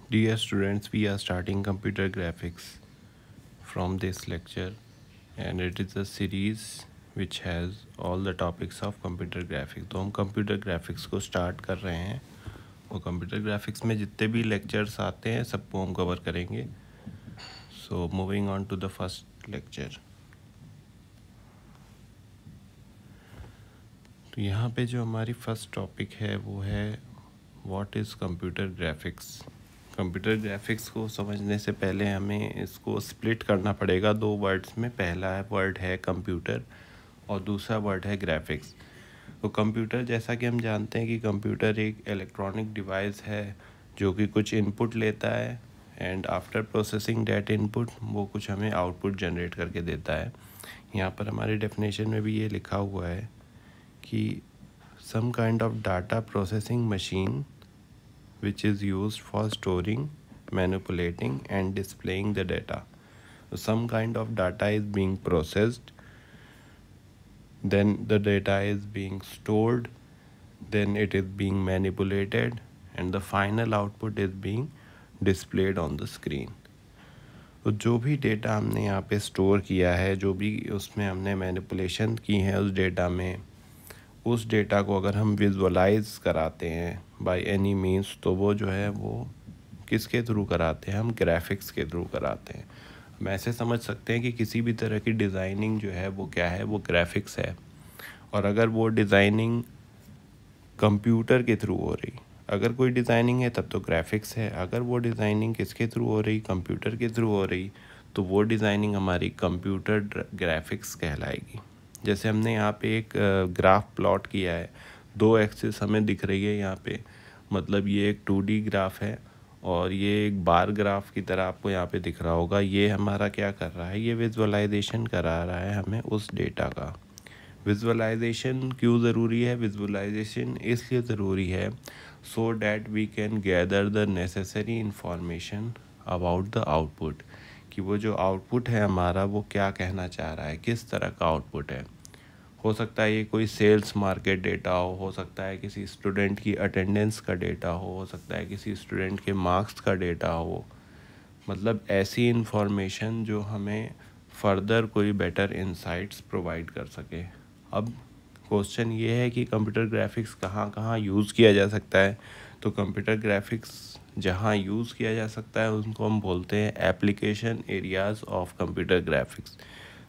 Dear students, we are starting computer graphics from this lecture, and it is a series which has all the topics of computer graphics. तो हम computer graphics को start कर रहे हैं और computer graphics में जितने भी लेक्चर्स आते हैं सबको हम कवर करेंगे. So moving on to the first lecture. तो यहाँ पे जो हमारी फर्स्ट टॉपिक है वो है what is computer graphics. Computer graphics को समझने से पहले हमें इसको स्प्लिट करना पड़ेगा दो वर्ड्स में. पहला वर्ड है कंप्यूटर और दूसरा वर्ड है ग्राफिक्स. तो कंप्यूटर, जैसा कि हम जानते हैं कि कंप्यूटर एक इलेक्ट्रॉनिक डिवाइस है जो कि कुछ इनपुट लेता है and after processing that input वो कुछ हमें आउटपुट जनरेट करके देता है. यहाँ पर हमारे डेफिनेशन में भी ये लिखा हुआ है कि some kind of data processing machine which is used for storing, manipulating and displaying the data. So some kind of data is being processed, then the data is being stored, then it is being manipulated and the final output is being displayed on the screen. तो जो भी data हमने यहाँ पे store किया है, जो भी उसमें हमने मैनिपुलेशन की है उस डेटा में, उस डेटा को अगर हम विजुअलाइज कराते हैं बाय एनी मीन्स, तो वो जो है वो किसके थ्रू कराते हैं, हम ग्राफिक्स के थ्रू कराते हैं. हम ऐसे समझ सकते हैं कि किसी भी तरह की डिज़ाइनिंग जो है वो क्या है, वो ग्राफिक्स है. और अगर वो डिज़ाइनिंग कंप्यूटर के थ्रू हो रही, अगर कोई डिज़ाइनिंग है तब तो ग्राफिक्स है. अगर वो डिज़ाइनिंग किसके थ्रू हो रही, कंप्यूटर के थ्रू हो रही, तो वो डिज़ाइनिंग हमारी कंप्यूटर ग्राफिक्स कहलाएगी. जैसे हमने यहाँ पे एक ग्राफ प्लॉट किया है, दो एक्सिस हमें दिख रही है यहाँ पे, मतलब ये एक 2D ग्राफ है और ये एक बार ग्राफ की तरह आपको यहाँ पे दिख रहा होगा. ये हमारा क्या कर रहा है, ये विजुअलाइजेशन करा रहा है हमें उस डेटा का. विजुअलाइजेशन क्यों ज़रूरी है, विजुअलाइजेशन इसलिए ज़रूरी है so that we can gather the necessary information about the output, कि वो जो आउटपुट है हमारा वो क्या कहना चाह रहा है, किस तरह का आउटपुट है. हो सकता है ये कोई सेल्स मार्केट डेटा हो सकता है किसी स्टूडेंट की अटेंडेंस का डेटा हो सकता है किसी स्टूडेंट के मार्क्स का डेटा हो. मतलब ऐसी इंफॉर्मेशन जो हमें फर्दर कोई बेटर इंसाइट्स प्रोवाइड कर सके. अब क्वेश्चन ये है कि कंप्यूटर ग्राफिक्स कहाँ कहाँ यूज़ किया जा सकता है. तो कंप्यूटर ग्राफिक्स जहाँ यूज़ किया जा सकता है उनको हम बोलते हैं application areas of computer graphics.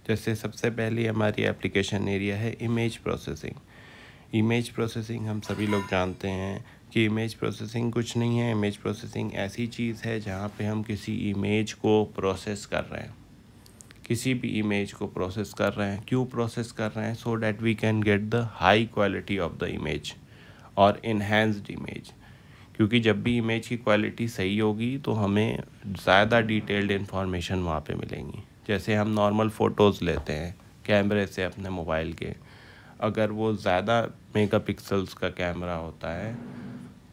जैसे सबसे पहली हमारी एप्लीकेशन एरिया है इमेज प्रोसेसिंग. इमेज प्रोसेसिंग हम सभी लोग जानते हैं कि इमेज प्रोसेसिंग कुछ नहीं है. इमेज प्रोसेसिंग ऐसी चीज़ है जहाँ पे हम किसी इमेज को प्रोसेस कर रहे हैं, किसी भी इमेज को प्रोसेस कर रहे हैं. क्यों प्रोसेस कर रहे हैं, so that we can get the high quality of the image और इन्हेंस्ड इमेज. क्योंकि जब भी इमेज की क्वालिटी सही होगी तो हमें ज़्यादा डिटेल्ड इन्फॉर्मेशन वहाँ पे मिलेंगी. जैसे हम नॉर्मल फ़ोटोज़ लेते हैं कैमरे से अपने मोबाइल के, अगर वो ज़्यादा मेगापिक्सल्स का कैमरा होता है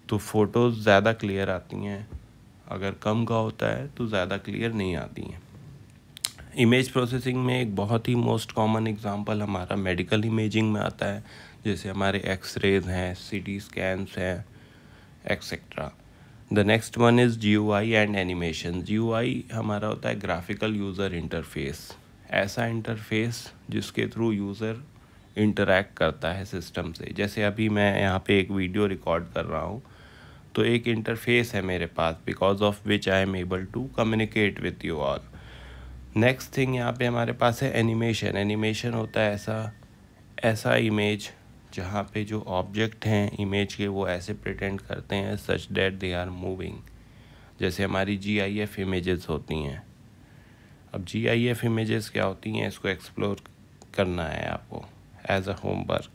तो फ़ोटोज़ ज़्यादा क्लियर आती हैं, अगर कम का होता है तो ज़्यादा क्लियर नहीं आती हैं. इमेज प्रोसेसिंग में एक बहुत ही मोस्ट कॉमन एग्जांपल हमारा मेडिकल इमेजिंग में आता है. जैसे हमारे एक्सरेज हैं, सीटी स्कैन्स हैं, etcetera. The next one is GUI and animation. GUI हमारा होता है ग्राफिकल यूज़र इंटरफेस. ऐसा इंटरफेस जिसके थ्रू यूज़र इंटरैक्ट करता है सिस्टम से. जैसे अभी मैं यहाँ पे एक वीडियो रिकॉर्ड कर रहा हूँ तो एक इंटरफेस है मेरे पास, because of which I am able to communicate with you all. Next thing यहाँ पे हमारे पास है एनिमेशन. एनिमेशन होता है ऐसा इमेज जहाँ पे जो ऑब्जेक्ट हैं इमेज के वो ऐसे प्रिटेंड करते हैं such that they are moving. जैसे हमारी GIF इमेजेस होती हैं. अब GIF इमेजेस क्या होती हैं, इसको एक्सप्लोर करना है आपको as a homework.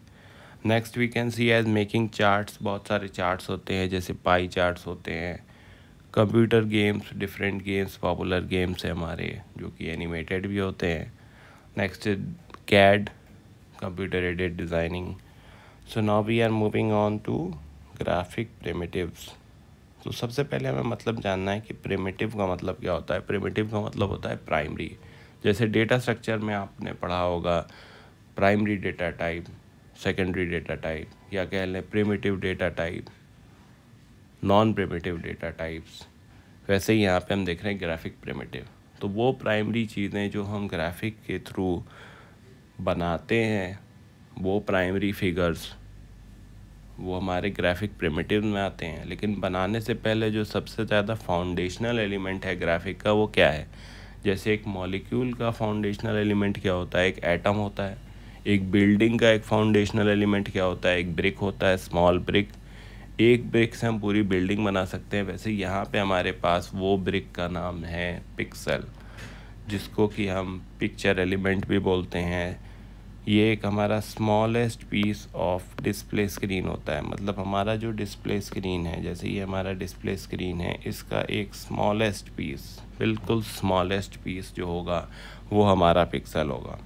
Next we can see as making charts. बहुत सारे चार्ट्स होते हैं, जैसे पाई चार्ट्स होते हैं. Computer games, different games, popular games हैं हमारे जो कि एनिमेटेड भी होते हैं. Next CAD, computer aided designing. So now we are moving on to graphic primitives. तो सबसे पहले हमें मतलब जानना है कि प्रिमिटिव का मतलब क्या होता है. प्रिमिटिव का मतलब होता है प्राइमरी. जैसे डेटा स्ट्रक्चर में आपने पढ़ा होगा primary data type, secondary data type, या कह लें primitive data type, non primitive data types. वैसे ही यहाँ पे हम देख रहे हैं ग्राफिक प्रिमिटिव। तो वो प्राइमरी चीज़ें जो हम ग्राफिक के थ्रू बनाते हैं, वो प्राइमरी फिगर्स, वो हमारे ग्राफिक प्रिमिटिव में आते हैं। लेकिन बनाने से पहले जो सबसे ज़्यादा फाउंडेशनल एलिमेंट है ग्राफिक का, वो क्या है? जैसे एक मॉलिक्यूल का फाउंडेशनल एलिमेंट क्या होता है? एक एटम होता है। एक बिल्डिंग का एक फाउंडेशनल एलिमेंट क्या होता है? एक ब्रिक होता है, स्मॉल ब्रिक। एक ब्रिक से हम पूरी बिल्डिंग बना सकते हैं। वैसे यहाँ पे हमारे पास वो ब्रिक का नाम है पिक्सल, जिसको कि हम पिक्चर एलिमेंट भी बोलते हैं। ये एक हमारा smallest piece of display screen होता है। मतलब हमारा जो डिस्प्ले स्क्रीन है, जैसे ये हमारा डिस्प्ले स्क्रीन है, इसका एक स्मॉलेस्ट पीस, बिल्कुल स्मॉलेस्ट पीस जो होगा वो हमारा पिक्सल होगा।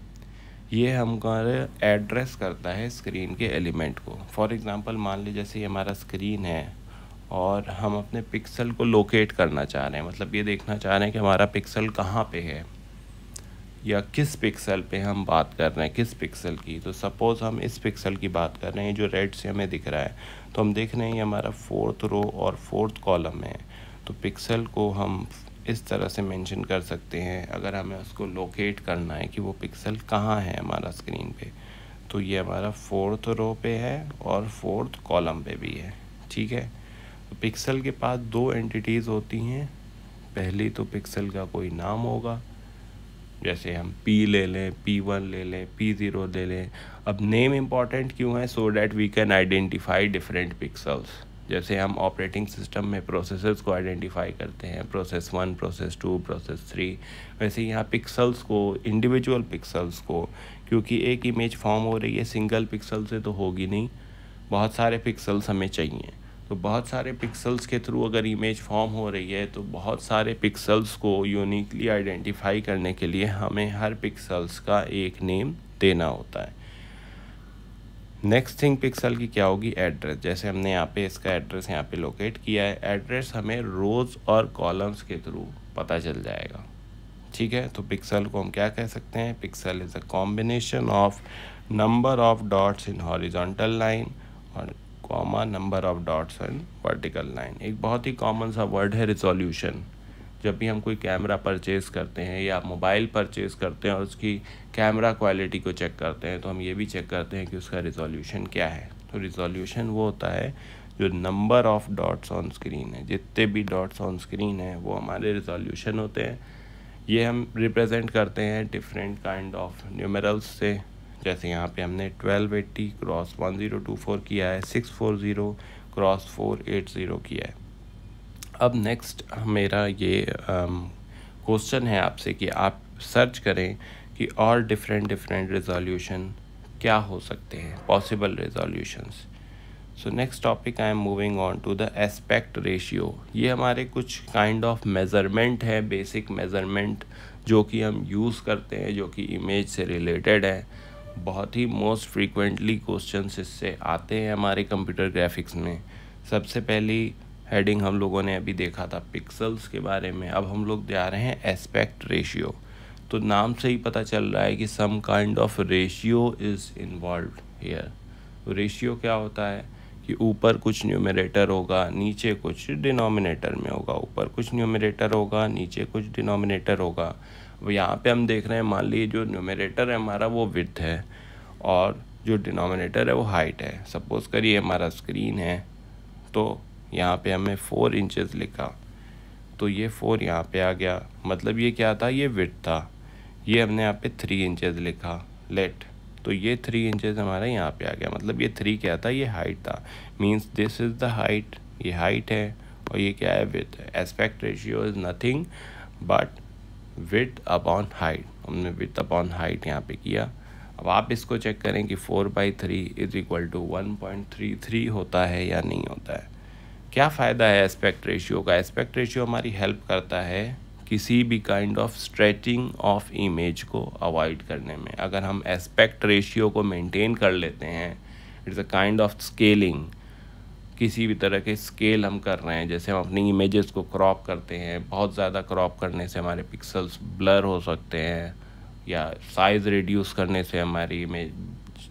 ये हमारे एड्रेस करता है स्क्रीन के एलिमेंट को। फॉर एग्ज़ाम्पल मान लीजिए जैसे ये हमारा स्क्रीन है और हम अपने पिक्सल को लोकेट करना चाह रहे हैं, मतलब ये देखना चाह रहे हैं कि हमारा पिक्सल कहाँ पे है या किस पिक्सल पे हम बात कर रहे हैं, किस पिक्सल की। तो सपोज़ हम इस पिक्सल की बात कर रहे हैं जो रेड से हमें दिख रहा है, तो हम देख रहे हैं ये हमारा 4th रो और 4th कॉलम है। तो पिक्सल को हम इस तरह से मेंशन कर सकते हैं अगर हमें उसको लोकेट करना है कि वो पिक्सल कहाँ है हमारा स्क्रीन पे। तो ये हमारा 4th रो पे है और 4th कॉलम पे भी है, ठीक है। तो पिक्सल के पास दो एंटिटीज़ होती हैं। पहली तो पिक्सल का कोई नाम होगा, जैसे हम P ले लें, P1 ले लें, P0 ले लें। अब नेम इम्पॉर्टेंट क्यों है? So that we can identify different pixels. जैसे हम ऑपरेटिंग सिस्टम में प्रोसेसर्स को आइडेंटिफाई करते हैं, प्रोसेस 1, प्रोसेस 2, प्रोसेस 3, वैसे यहाँ पिक्सल्स को, इंडिविजुअल पिक्सल्स को, क्योंकि एक इमेज फॉर्म हो रही है सिंगल पिक्सल से तो होगी नहीं, बहुत सारे पिक्सल्स हमें चाहिए। तो बहुत सारे पिक्सल्स के थ्रू अगर इमेज फॉर्म हो रही है तो बहुत सारे पिक्सल्स को यूनिकली आइडेंटिफाई करने के लिए हमें हर पिक्सल्स का एक नेम देना होता है। नेक्स्ट थिंग पिक्सल की क्या होगी? एड्रेस। जैसे हमने यहाँ पे इसका एड्रेस यहाँ पे लोकेट किया है, एड्रेस हमें रोज़ और कॉलम्स के थ्रू पता चल जाएगा, ठीक है। तो पिक्सल को हम क्या कह सकते हैं? Pixel is a combination of number of dots in horizontal line और comma number of dots in vertical line. एक बहुत ही कॉमन सा वर्ड है रिजोल्यूशन। जब भी हम कोई कैमरा परचेज़ करते हैं या मोबाइल परचेज़ करते हैं और उसकी कैमरा क्वालिटी को चेक करते हैं, तो हम ये भी चेक करते हैं कि उसका रिजोल्यूशन क्या है। तो रिजोल्यूशन वो होता है जो number of dots on screen है, जितने भी डॉट्स ऑन स्क्रीन है वो हमारे रिजोल्यूशन होते हैं। ये हम रिप्रेजेंट करते हैं डिफरेंट काइंड ऑफ न्यूमेरल्स से। जैसे यहाँ पे हमने 1280 क्रॉस 1024 किया है, 640 क्रॉस 480 किया है। अब नेक्स्ट मेरा ये क्वेश्चन है आपसे कि आप सर्च करें कि और डिफरेंट रेजोल्यूशन क्या हो सकते हैं, possible resolutions. So next topic I am moving on to the aspect ratio. ये हमारे कुछ काइंड ऑफ मेज़रमेंट है, बेसिक मेज़रमेंट जो कि हम यूज़ करते हैं, जो कि इमेज से रिलेटेड है। बहुत ही मोस्ट फ्रीक्वेंटली क्वेश्चंस इससे आते हैं हमारे कंप्यूटर ग्राफिक्स में। सबसे पहली हेडिंग हम लोगों ने अभी देखा था पिक्सल्स के बारे में, अब हम लोग जा रहे हैं एस्पेक्ट रेशियो। तो नाम से ही पता चल रहा है कि some kind of ratio is involved here. तो रेशियो क्या होता है कि ऊपर कुछ न्यूमरेटर होगा, नीचे कुछ डिनोमिनेटर में होगा। ऊपर कुछ न्यूमरेटर होगा, नीचे कुछ डिनोमिनेटर होगा। अब यहाँ पे हम देख रहे हैं, मान लीजिए जो न्यूमरेटर है हमारा वो विड्थ है और जो डिनोमिनेटर है वो हाइट है। सपोज़ करिए हमारा स्क्रीन है, तो यहाँ पे हमें 4 इंचेस लिखा, तो ये 4 यहाँ पे आ गया, मतलब ये क्या था? ये विड्थ था। ये हमने यहाँ पे 3 इंचेस लिखा लेट, तो ये 3 इंचेस हमारा यहाँ पे आ गया, मतलब ये 3 क्या था? ये हाइट था। Means this is the height, ये हाइट है और ये क्या है? विड्थ है। Aspect ratio is nothing but width upon height. हमने विड्थ अपॉन हाइट यहाँ पे किया। अब आप इसको चेक करें कि 4/3 इज़ इक्वल टू 1.33 होता है या नहीं होता है। क्या फ़ायदा है एस्पेक्ट रेशियो का? एस्पेक्ट रेशियो हमारी हेल्प करता है किसी भी kind of stretching of image को अवॉइड करने में। अगर हम एस्पेक्ट रेशियो को मेंटेन कर लेते हैं, it's a kind of scaling. किसी भी तरह के स्केल हम कर रहे हैं, जैसे हम अपनी इमेजेस को क्रॉप करते हैं, बहुत ज़्यादा क्रॉप करने से हमारे पिक्सल्स ब्लर हो सकते हैं, या साइज़ रिड्यूस करने से हमारी इमेज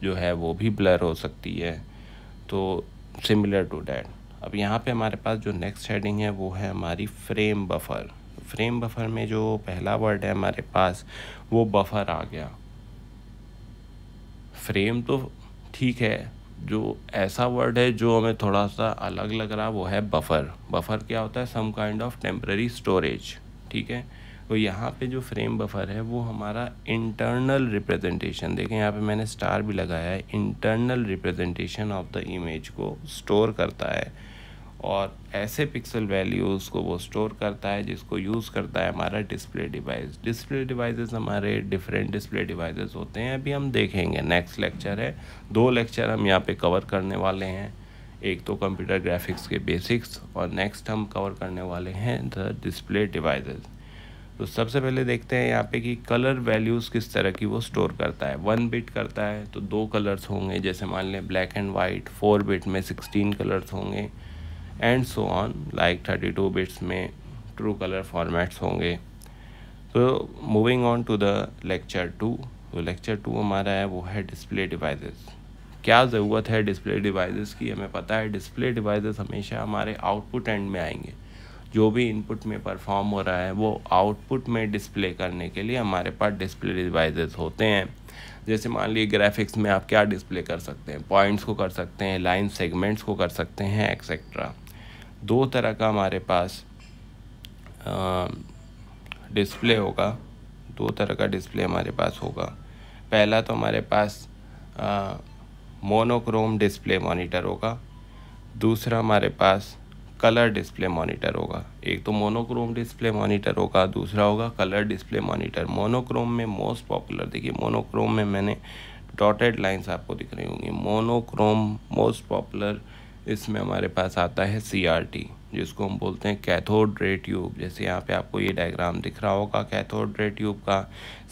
जो है वो भी ब्लर हो सकती है। तो सिमिलर टू डैट, अब यहाँ पे हमारे पास जो नेक्स्ट हेडिंग है वो है हमारी फ्रेम बफर। फ्रेम बफर में जो पहला वर्ड है हमारे पास वो बफर आ गया। फ्रेम तो ठीक है, जो ऐसा वर्ड है जो हमें थोड़ा सा अलग लग रहा वो है बफर। बफर क्या होता है? Some kind of temporary storage, ठीक है। तो यहाँ पे जो फ्रेम बफर है वो हमारा इंटरनल रिप्रेजेंटेशन, देखें यहाँ पे मैंने स्टार भी लगाया है, internal representation of the image को स्टोर करता है और ऐसे पिक्सल वैल्यूज़ को वो स्टोर करता है जिसको यूज़ करता है हमारा डिस्प्ले डिवाइस। डिस्प्ले डिवाइसेस हमारे डिफरेंट डिस्प्ले डिवाइसेस होते हैं, अभी हम देखेंगे, नेक्स्ट लेक्चर है, 2 लेक्चर हम यहाँ पे कवर करने वाले हैं। एक तो कंप्यूटर ग्राफिक्स के बेसिक्स और नेक्स्ट हम कवर करने वाले हैं द डिस्प्ले डिवाइसेस। तो सबसे पहले देखते हैं यहाँ पे कि कलर वैल्यूज़ किस तरह की वो स्टोर करता है। 1 बिट करता है तो 2 कलर्स होंगे, जैसे मान लें ब्लैक एंड वाइट। 4 बिट में 16 कलर्स होंगे and so on, like 32 bits में ट्रू कलर फॉर्मेट्स होंगे। तो moving on to the lecture 2। तो लेक्चर 2 हमारा है वो है डिस्प्ले डिवाइसेस। क्या ज़रूरत है डिस्प्ले डिवाइसेस की? हमें पता है डिस्प्ले डिवाइसेस हमेशा हमारे आउटपुट एंड में आएंगे। जो भी इनपुट में परफॉर्म हो रहा है वो आउटपुट में डिस्प्ले करने के लिए हमारे पास डिस्प्ले डिवाइसेस होते हैं। जैसे मान लीजिए ग्राफिक्स में आप क्या डिस्प्ले कर सकते हैं? पॉइंट्स को कर सकते हैं, लाइन सेगमेंट्स को कर सकते हैं, एक्सेट्रा। 2 तरह का हमारे पास डिस्प्ले होगा, 2 तरह का डिस्प्ले हमारे पास होगा। पहला तो हमारे पास मोनोक्रोम डिस्प्ले मॉनिटर होगा, दूसरा हमारे पास कलर डिस्प्ले मॉनिटर होगा। एक तो मोनोक्रोम डिस्प्ले मॉनिटर होगा, दूसरा होगा कलर डिस्प्ले मॉनिटर। मोनोक्रोम में मोस्ट पॉपुलर, देखिए मोनोक्रोम में मैंने डॉटेड लाइंस आपको दिख रही होंगी। मोनोक्रोम मोस्ट पॉपुलर, इसमें हमारे पास आता है CRT, जिसको हम बोलते हैं कैथोड रे ट्यूब। जैसे यहाँ पे आपको ये डायग्राम दिख रहा होगा कैथोड रे ट्यूब का।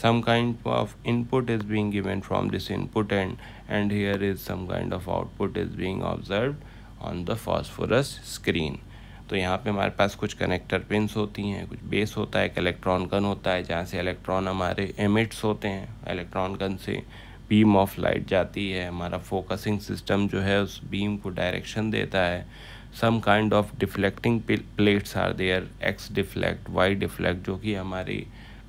Some kind of input is being given from this input and here is some kind of output is being observed on the phosphorus screen. तो यहाँ पे हमारे पास कुछ कनेक्टर पिंस होती हैं, कुछ बेस होता है, एक इलेक्ट्रॉन गन होता है जहाँ से इलेक्ट्रॉन हमारे एमिट्स होते हैं। इलेक्ट्रॉन गन से बीम ऑफ लाइट जाती है, हमारा फोकसिंग सिस्टम जो है उस बीम को डायरेक्शन देता है। Some kind of deflecting plates are there, X deflect, Y deflect, जो कि हमारी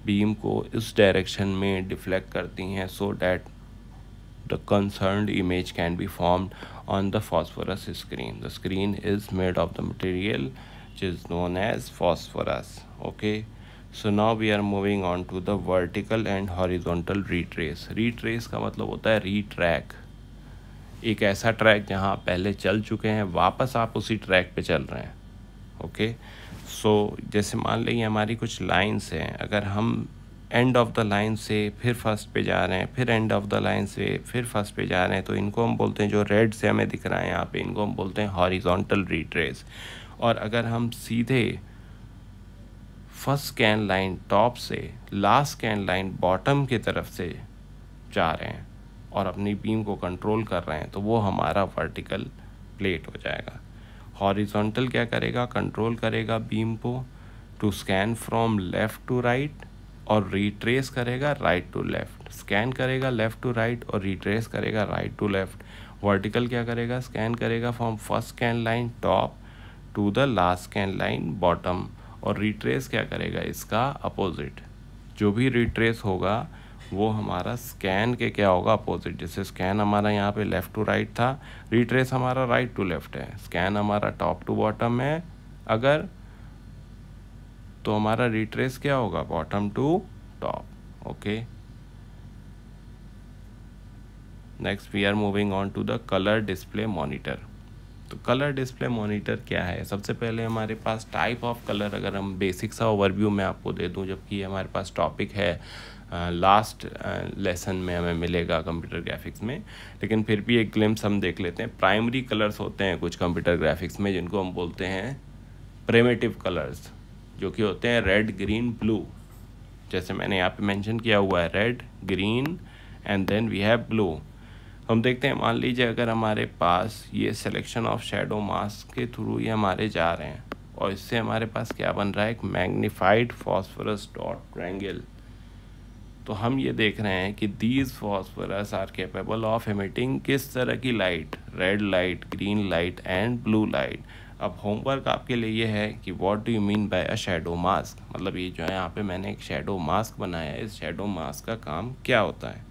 बीम को इस डायरेक्शन में डिफ्लेक्ट करती हैं so that the concerned image can be formed on the phosphorus screen. The screen is made of the material which is known as phosphorus. Okay, so now we are moving on to the vertical and horizontal retrace. Retrace का मतलब होता है retrack, एक ऐसा track जहाँ आप पहले चल चुके हैं वापस आप उसी ट्रैक पे चल रहे हैं। ओके, सो जैसे मान लें हमारी कुछ लाइंस हैं, अगर हम एंड ऑफ द लाइन से फिर फर्स्ट पे जा रहे हैं, फिर एंड ऑफ द लाइन से फिर फर्स्ट पे जा रहे हैं, तो इनको हम बोलते हैं, जो रेड से हमें दिख रहा है यहाँ पे, इनको हम बोलते हैं हॉरिजॉन्टल रिट्रेस। और अगर हम सीधे फर्स्ट स्कैन लाइन टॉप से लास्ट स्कैन लाइन बॉटम की तरफ से जा रहे हैं और अपनी बीम को कंट्रोल कर रहे हैं, तो वो हमारा वर्टिकल प्लेट हो जाएगा। हॉरिजॉन्टल क्या करेगा? कंट्रोल करेगा बीम को to scan from left to right और रिट्रेस करेगा राइट टू लेफ़्ट। स्कैन करेगा लेफ़्ट टू राइट और रिट्रेस करेगा राइट टू लेफ़्ट। वर्टिकल क्या करेगा? स्कैन करेगा from first scan line top to the last scan line bottom. और retrace क्या करेगा? इसका अपोजिट। जो भी रिट्रेस होगा वो हमारा स्कैन के क्या होगा? अपोजिट। जैसे स्कैन हमारा यहाँ पे लेफ़्ट टू राइट था, रिट्रेस हमारा राइट टू लेफ़्ट है। स्कैन हमारा टॉप टू बॉटम है अगर, तो हमारा रिट्रेस क्या होगा? Bottom to top. Okay, next we are moving on to the colour display monitor. तो कलर डिस्प्ले मॉनिटर क्या है? सबसे पहले हमारे पास टाइप ऑफ कलर, अगर हम बेसिक सा ओवरव्यू में आपको दे दूं, जबकि हमारे पास टॉपिक है लास्ट लेसन में हमें मिलेगा कंप्यूटर ग्राफिक्स में, लेकिन फिर भी एक ग्लिम्स हम देख लेते हैं। प्राइमरी कलर्स होते हैं कुछ कंप्यूटर ग्राफिक्स में जिनको हम बोलते हैं प्रिमिटिव कलर्स, जो कि होते हैं रेड, ग्रीन, ब्लू। जैसे मैंने यहाँ पे मेंशन किया हुआ है, red, green and then we have blue. हम देखते हैं, मान लीजिए अगर हमारे पास ये सिलेक्शन ऑफ शेडो मास्क के थ्रू ये हमारे जा रहे हैं और इससे हमारे पास क्या बन रहा है? एक मैग्नीफाइड फॉस्फोरस डॉट ट्रायंगल। तो हम ये देख रहे हैं कि these phosphorus are capable of emitting किस तरह की light? Red light, green light and blue light. अब होमवर्क आपके लिए ये है कि what do you mean by a shadow mask, मतलब ये जो है यहाँ पे मैंने एक शैडो मास्क बनाया है, इस शैडो मास्क का काम क्या होता है।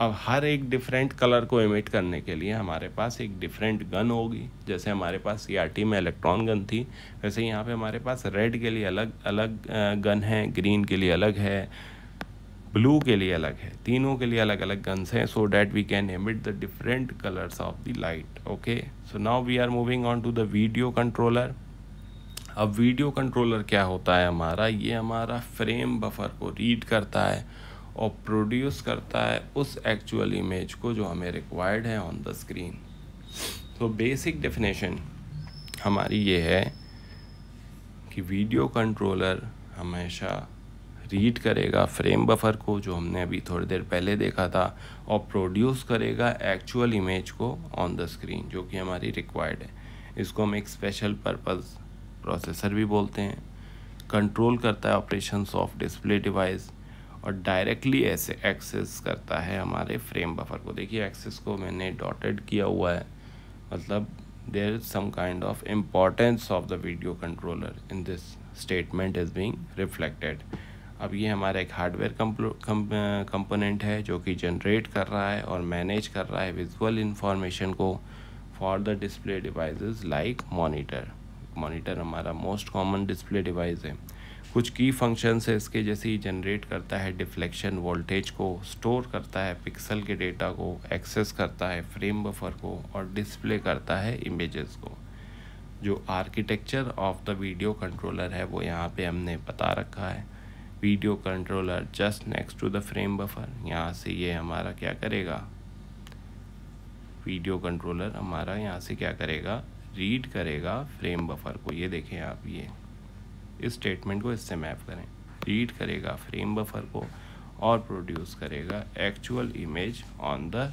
अब हर एक डिफरेंट कलर को इमिट करने के लिए हमारे पास एक डिफरेंट गन होगी। जैसे हमारे पास CRT में इलेक्ट्रॉन गन थी, वैसे यहाँ पे हमारे पास रेड के लिए अलग अलग गन है, ग्रीन के लिए अलग है, ब्लू के लिए अलग है, तीनों के लिए अलग अलग गन्स हैं, so that we can emit the different colours of the light. Okay, so now we are moving on to the video controller. अब वीडियो कंट्रोलर क्या होता है हमारा, ये हमारा फ्रेम बफर को रीड करता है और प्रोड्यूस करता है उस एक्चुअल इमेज को जो हमें रिक्वायर्ड है ऑन द स्क्रीन। तो बेसिक डेफिनेशन हमारी ये है कि वीडियो कंट्रोलर हमेशा रीड करेगा फ्रेम बफर को, जो हमने अभी थोड़ी देर पहले देखा था, और प्रोड्यूस करेगा एक्चुअल इमेज को ऑन द स्क्रीन जो कि हमारी रिक्वायर्ड है। इसको हम एक स्पेशल पर्पस प्रोसेसर भी बोलते हैं। कंट्रोल करता है ऑपरेशंस ऑफ डिस्प्ले डिवाइस और डायरेक्टली ऐसे एक्सेस करता है हमारे फ्रेम बफर को। देखिए एक्सेस को मैंने डॉटेड किया हुआ है, मतलब there is some kind of importance of the video controller in this statement is being reflected. अब ये हमारा एक हार्डवेयर कंपोनेंट है जो कि जनरेट कर रहा है और मैनेज कर रहा है विजुअल इंफॉर्मेशन को for the display devices like monitor. Monitor हमारा मोस्ट कॉमन डिस्प्ले डिवाइस है। कुछ की फंक्शंस है इसके, जैसे ही जनरेट करता है डिफ्लेक्शन वोल्टेज को, स्टोर करता है पिक्सल के डेटा को, एक्सेस करता है फ्रेम बफर को और डिस्प्ले करता है इमेजेस को। जो architecture of the video controller है वो यहाँ पे हमने बता रखा है। Video controller just next to the frame buffer, यहाँ से ये हमारा क्या करेगा, वीडियो कंट्रोलर हमारा यहाँ से क्या करेगा, रीड करेगा फ्रेम बफर को। ये देखें आप, ये इस स्टेटमेंट को इससे मैप करें, रीड करेगा फ्रेम बफर को और प्रोड्यूस करेगा एक्चुअल इमेज ऑन द